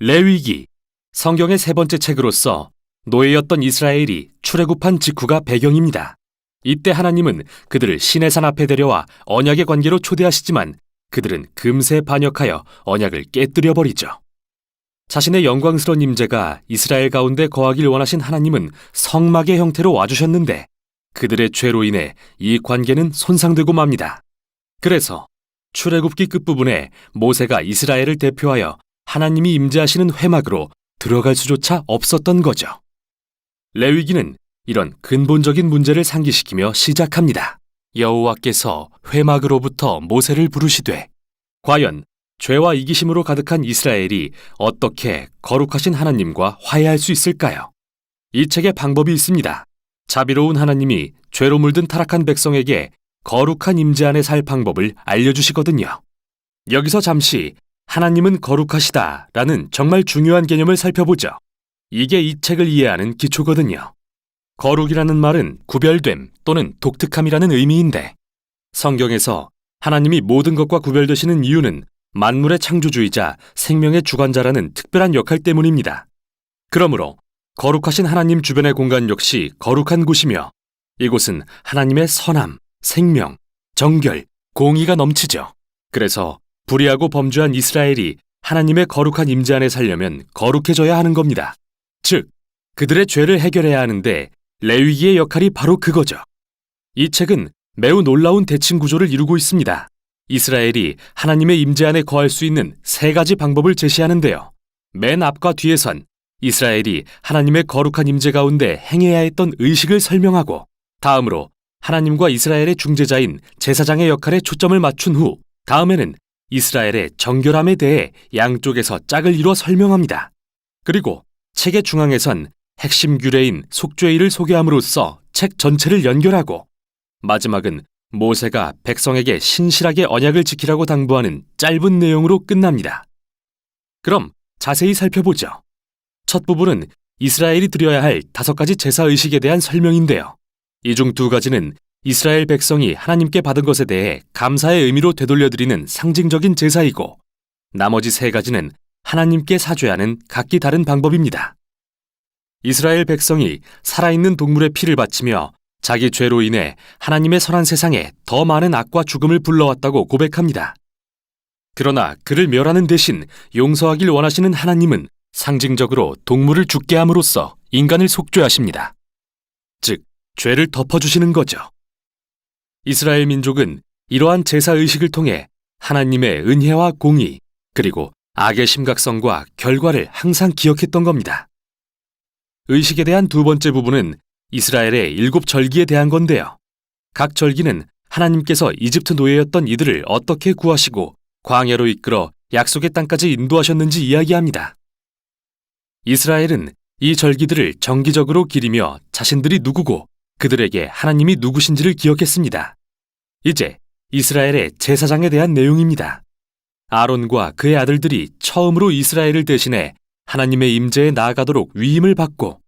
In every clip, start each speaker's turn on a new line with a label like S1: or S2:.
S1: 레위기, 성경의 세 번째 책으로서 노예였던 이스라엘이 출애굽한 직후가 배경입니다. 이때 하나님은 그들을 시내산 앞에 데려와 언약의 관계로 초대하시지만 그들은 금세 반역하여 언약을 깨뜨려 버리죠. 자신의 영광스러운 임재가 이스라엘 가운데 거하길 원하신 하나님은 성막의 형태로 와주셨는데 그들의 죄로 인해 이 관계는 손상되고 맙니다. 그래서 출애굽기 끝부분에 모세가 이스라엘을 대표하여 하나님이 임재하시는 회막으로 들어갈 수조차 없었던 거죠. 레위기는 이런 근본적인 문제를 상기시키며 시작합니다. 여호와께서 회막으로부터 모세를 부르시되, 과연 죄와 이기심으로 가득한 이스라엘이 어떻게 거룩하신 하나님과 화해할 수 있을까요? 이 책에 방법이 있습니다. 자비로운 하나님이 죄로 물든 타락한 백성에게 거룩한 임재 안에 살 방법을 알려주시거든요. 여기서 잠시 하나님은 거룩하시다라는 정말 중요한 개념을 살펴보죠. 이게 이 책을 이해하는 기초거든요. 거룩이라는 말은 구별됨 또는 독특함이라는 의미인데 성경에서 하나님이 모든 것과 구별되시는 이유는 만물의 창조주이자 생명의 주관자라는 특별한 역할 때문입니다. 그러므로 거룩하신 하나님 주변의 공간 역시 거룩한 곳이며 이곳은 하나님의 선함, 생명, 정결, 공의가 넘치죠. 그래서 불의하고 범죄한 이스라엘이 하나님의 거룩한 임재 안에 살려면 거룩해져야 하는 겁니다. 즉, 그들의 죄를 해결해야 하는데 레위기의 역할이 바로 그거죠. 이 책은 매우 놀라운 대칭 구조를 이루고 있습니다. 이스라엘이 하나님의 임재 안에 거할 수 있는 세 가지 방법을 제시하는데요. 맨 앞과 뒤에선 이스라엘이 하나님의 거룩한 임재 가운데 행해야 했던 의식을 설명하고 다음으로 하나님과 이스라엘의 중재자인 제사장의 역할에 초점을 맞춘 후 다음에는 이스라엘의 정결함에 대해 양쪽에서 짝을 이루어 설명합니다. 그리고 책의 중앙에선 핵심 규례인 속죄일을 소개함으로써 책 전체를 연결하고 마지막은 모세가 백성에게 신실하게 언약을 지키라고 당부하는 짧은 내용으로 끝납니다. 그럼 자세히 살펴보죠. 첫 부분은 이스라엘이 드려야 할 5가지 제사 의식에 대한 설명인데요. 이 중 2가지는 이스라엘 백성이 하나님께 받은 것에 대해 감사의 의미로 되돌려드리는 상징적인 제사이고 나머지 3가지는 하나님께 사죄하는 각기 다른 방법입니다. 이스라엘 백성이 살아있는 동물의 피를 바치며 자기 죄로 인해 하나님의 선한 세상에 더 많은 악과 죽음을 불러왔다고 고백합니다. 그러나 그를 멸하는 대신 용서하길 원하시는 하나님은 상징적으로 동물을 죽게 함으로써 인간을 속죄하십니다. 즉, 죄를 덮어주시는 거죠. 이스라엘 민족은 이러한 제사의식을 통해 하나님의 은혜와 공의, 그리고 악의 심각성과 결과를 항상 기억했던 겁니다. 의식에 대한 2번째 부분은 이스라엘의 7절기에 대한 건데요. 각 절기는 하나님께서 이집트 노예였던 이들을 어떻게 구하시고 광야로 이끌어 약속의 땅까지 인도하셨는지 이야기합니다. 이스라엘은 이 절기들을 정기적으로 기리며 자신들이 누구고 그들에게 하나님이 누구신지를 기억했습니다. 이제 이스라엘의 제사장에 대한 내용입니다. 아론과 그의 아들들이 처음으로 이스라엘을 대신해 하나님의 임재에 나아가도록 위임을 받고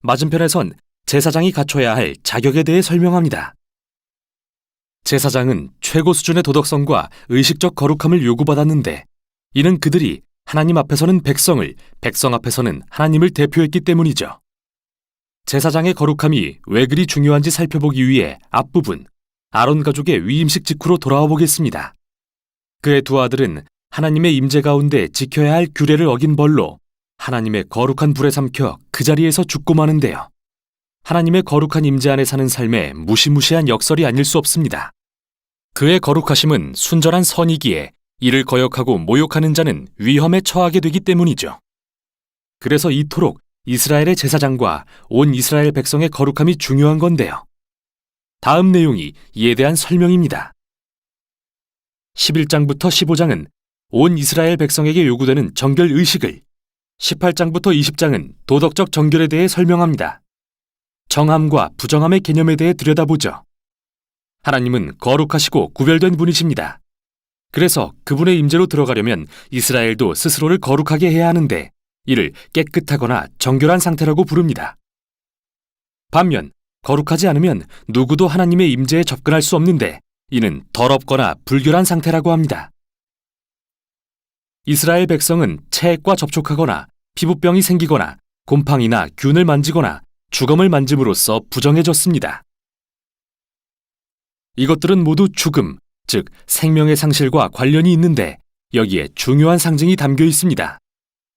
S1: 맞은편에선 제사장이 갖춰야 할 자격에 대해 설명합니다. 제사장은 최고 수준의 도덕성과 의식적 거룩함을 요구받았는데 이는 그들이 하나님 앞에서는 백성을, 백성 앞에서는 하나님을 대표했기 때문이죠. 제사장의 거룩함이 왜 그리 중요한지 살펴보기 위해 앞부분 아론 가족의 위임식 직후로 돌아와 보겠습니다. 그의 2 아들은 하나님의 임재 가운데 지켜야 할 규례를 어긴 벌로 하나님의 거룩한 불에 삼켜 그 자리에서 죽고 마는데요. 하나님의 거룩한 임재 안에 사는 삶에 무시무시한 역설이 아닐 수 없습니다. 그의 거룩하심은 순전한 선이기에 이를 거역하고 모욕하는 자는 위험에 처하게 되기 때문이죠. 그래서 이토록 이스라엘의 제사장과 온 이스라엘 백성의 거룩함이 중요한 건데요. 다음 내용이 이에 대한 설명입니다. 11장부터 15장은 온 이스라엘 백성에게 요구되는 정결 의식을, 18장부터 20장은 도덕적 정결에 대해 설명합니다. 정함과 부정함의 개념에 대해 들여다보죠. 하나님은 거룩하시고 구별된 분이십니다. 그래서 그분의 임재로 들어가려면 이스라엘도 스스로를 거룩하게 해야 하는데 이를 깨끗하거나 정결한 상태라고 부릅니다. 반면 거룩하지 않으면 누구도 하나님의 임재에 접근할 수 없는데 이는 더럽거나 불결한 상태라고 합니다. 이스라엘 백성은 체액과 접촉하거나 피부병이 생기거나 곰팡이나 균을 만지거나 주검을 만짐으로써 부정해졌습니다. 이것들은 모두 죽음, 즉 생명의 상실과 관련이 있는데 여기에 중요한 상징이 담겨 있습니다.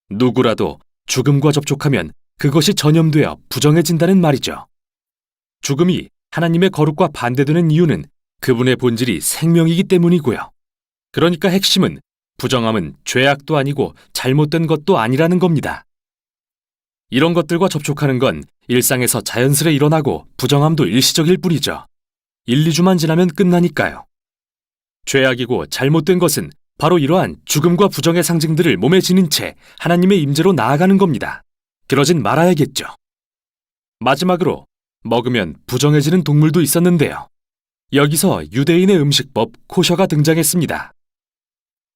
S1: 누구라도 죽음과 접촉하면 그것이 전염되어 부정해진다는 말이죠. 죽음이 하나님의 거룩과 반대되는 이유는 그분의 본질이 생명이기 때문이고요. 그러니까 핵심은 부정함은 죄악도 아니고 잘못된 것도 아니라는 겁니다. 이런 것들과 접촉하는 건 일상에서 자연스레 일어나고 부정함도 일시적일 뿐이죠. 1, 2주만 지나면 끝나니까요. 죄악이고 잘못된 것은 바로 이러한 죽음과 부정의 상징들을 몸에 지닌 채 하나님의 임재로 나아가는 겁니다. 그러진 말아야겠죠. 마지막으로 먹으면 부정해지는 동물도 있었는데요. 여기서 유대인의 음식법 코셔가 등장했습니다.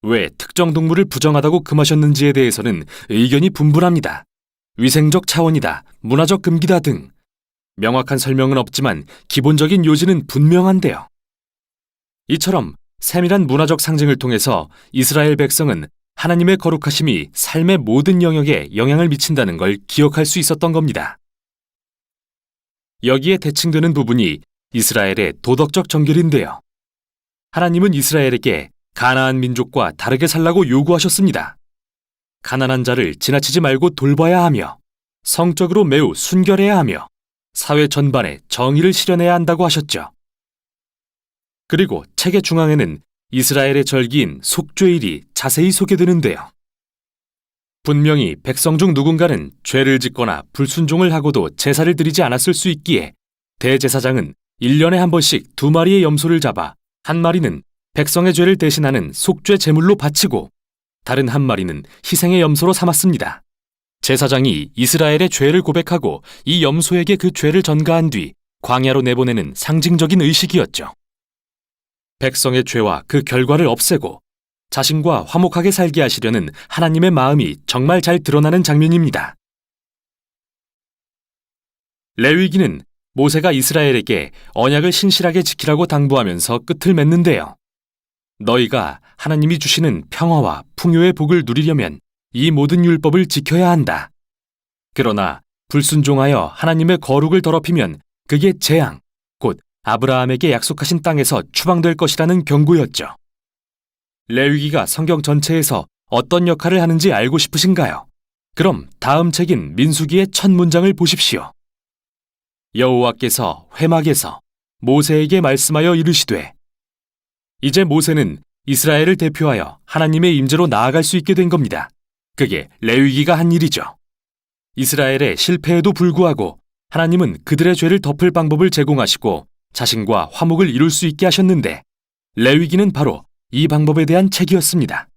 S1: 왜 특정 동물을 부정하다고 금하셨는지에 대해서는 의견이 분분합니다. 위생적 차원이다, 문화적 금기다 등 명확한 설명은 없지만 기본적인 요지는 분명한데요. 이처럼 세밀한 문화적 상징을 통해서 이스라엘 백성은 하나님의 거룩하심이 삶의 모든 영역에 영향을 미친다는 걸 기억할 수 있었던 겁니다. 여기에 대칭되는 부분이 이스라엘의 도덕적 정결인데요. 하나님은 이스라엘에게 가나안 민족과 다르게 살라고 요구하셨습니다. 가난한 자를 지나치지 말고 돌봐야 하며 성적으로 매우 순결해야 하며 사회 전반에 정의를 실현해야 한다고 하셨죠. 그리고 책의 중앙에는 이스라엘의 절기인 속죄일이 자세히 소개되는데요. 분명히 백성 중 누군가는 죄를 짓거나 불순종을 하고도 제사를 드리지 않았을 수 있기에 대제사장은 1년에 한 번씩 2마리의 염소를 잡아 한 마리는 백성의 죄를 대신하는 속죄 제물로 바치고 다른 한 마리는 희생의 염소로 삼았습니다. 제사장이 이스라엘의 죄를 고백하고 이 염소에게 그 죄를 전가한 뒤 광야로 내보내는 상징적인 의식이었죠. 백성의 죄와 그 결과를 없애고 자신과 화목하게 살게 하시려는 하나님의 마음이 정말 잘 드러나는 장면입니다. 레위기는 모세가 이스라엘에게 언약을 신실하게 지키라고 당부하면서 끝을 맺는데요. 너희가 하나님이 주시는 평화와 풍요의 복을 누리려면 이 모든 율법을 지켜야 한다. 그러나 불순종하여 하나님의 거룩을 더럽히면 그게 재앙, 곧 아브라함에게 약속하신 땅에서 추방될 것이라는 경고였죠. 레위기가 성경 전체에서 어떤 역할을 하는지 알고 싶으신가요? 그럼 다음 책인 민수기의 첫 문장을 보십시오. 여호와께서 회막에서 모세에게 말씀하여 이르시되. 이제 모세는 이스라엘을 대표하여 하나님의 임재로 나아갈 수 있게 된 겁니다. 그게 레위기가 한 일이죠. 이스라엘의 실패에도 불구하고 하나님은 그들의 죄를 덮을 방법을 제공하시고 자신과 화목을 이룰 수 있게 하셨는데 레위기는 바로 이 방법에 대한 책이었습니다.